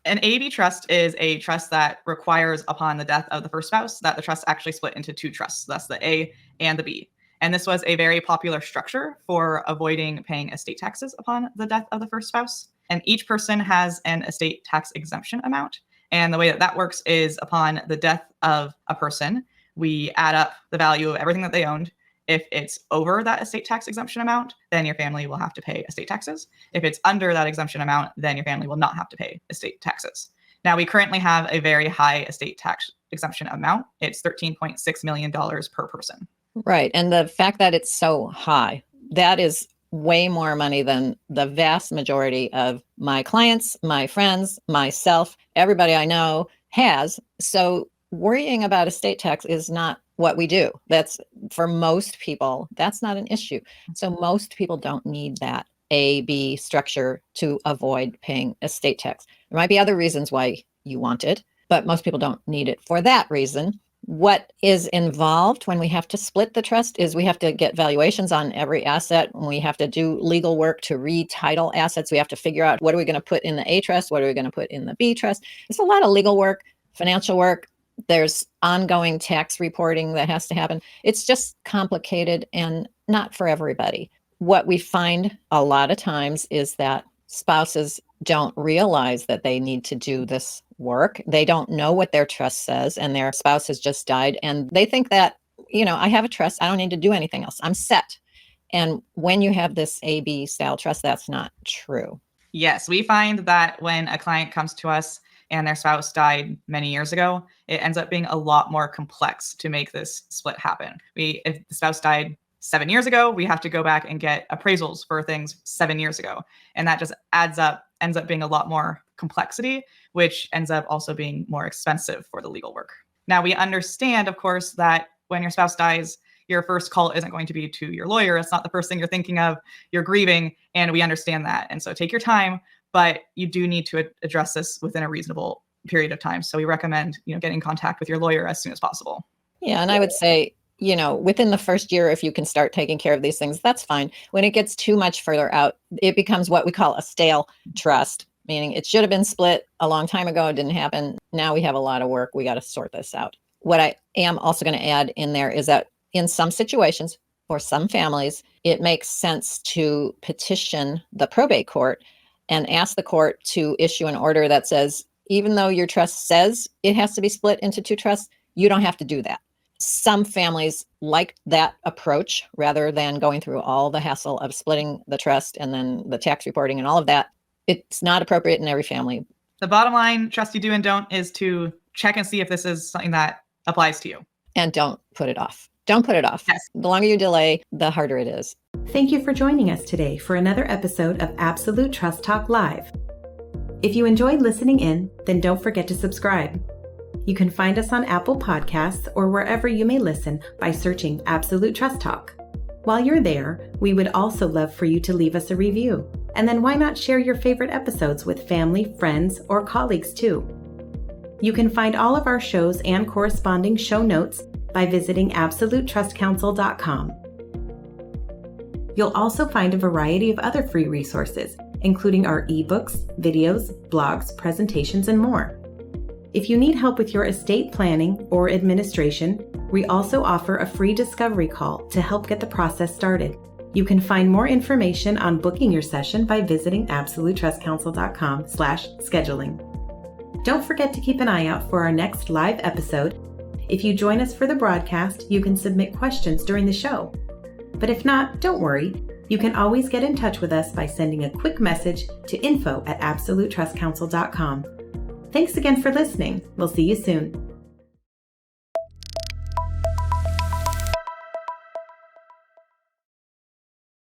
An A/B trust is a trust that requires upon the death of the first spouse that the trust actually split into two trusts. That's the A and the B. And this was a very popular structure for avoiding paying estate taxes upon the death of the first spouse. And each person has an estate tax exemption amount. And the way that that works is upon the death of a person, we add up the value of everything that they owned. If it's over that estate tax exemption amount, then your family will have to pay estate taxes. If it's under that exemption amount, then your family will not have to pay estate taxes. Now, we currently have a very high estate tax exemption amount. It's $13.6 million per person. Right. And the fact that it's so high, that is way more money than the vast majority of my clients, my friends, myself, everybody I know has. So worrying about estate tax is not what we do. That's for most people, that's not an issue. So most people don't need that A-B structure to avoid paying estate tax. There might be other reasons why you want it, but most people don't need it for that reason. What is involved when we have to split the trust is we have to get valuations on every asset. We have to do legal work to retitle assets. We have to figure out what are we going to put in the A trust? What are we going to put in the B trust? It's a lot of legal work, financial work. There's ongoing tax reporting that has to happen. It's just complicated and not for everybody. What we find a lot of times is that spouses don't realize that they need to do this work. They don't know what their trust says, and their spouse has just died. And they think that, I have a trust. I don't need to do anything else. I'm set. And when you have this A-B style trust, that's not true. Yes, we find that when a client comes to us and their spouse died many years ago, it ends up being a lot more complex to make this split happen. If the spouse died 7 years ago, we have to go back and get appraisals for things 7 years ago. And that just ends up being a lot more complexity, which ends up also being more expensive for the legal work. Now, we understand, of course, that when your spouse dies, your first call isn't going to be to your lawyer. It's not the first thing you're thinking of. You're grieving, and we understand that. And so take your time, but you do need to address this within a reasonable period of time. So we recommend, getting in contact with your lawyer as soon as possible. Yeah, and I would say, within the first year, if you can start taking care of these things, that's fine. When it gets too much further out, it becomes what we call a stale trust, meaning it should have been split a long time ago. It didn't happen. Now we have a lot of work. We got to sort this out. What I am also going to add in there is that in some situations, for some families, it makes sense to petition the probate court and ask the court to issue an order that says, even though your trust says it has to be split into two trusts, you don't have to do that. Some families like that approach rather than going through all the hassle of splitting the trust and then the tax reporting and all of that. It's not appropriate in every family. The bottom line, trust you do and don't, is to check and see if this is something that applies to you. And don't put it off. Don't put it off. Yes. The longer you delay, the harder it is. Thank you for joining us today for another episode of Absolute Trust Talk Live. If you enjoyed listening in, then don't forget to subscribe. You can find us on Apple Podcasts or wherever you may listen by searching Absolute Trust Talk. While you're there, we would also love for you to leave us a review. And then why not share your favorite episodes with family, friends, or colleagues too? You can find all of our shows and corresponding show notes by visiting absolutetrustcounsel.com. You'll also find a variety of other free resources, including our ebooks, videos, blogs, presentations, and more. If you need help with your estate planning or administration, we also offer a free discovery call to help get the process started. You can find more information on booking your session by visiting absolutetrustcounsel.com/scheduling. Don't forget to keep an eye out for our next live episode. If you join us for the broadcast, you can submit questions during the show. But if not, don't worry. You can always get in touch with us by sending a quick message to info@absolutetrustcounsel.com. Thanks again for listening. We'll see you soon.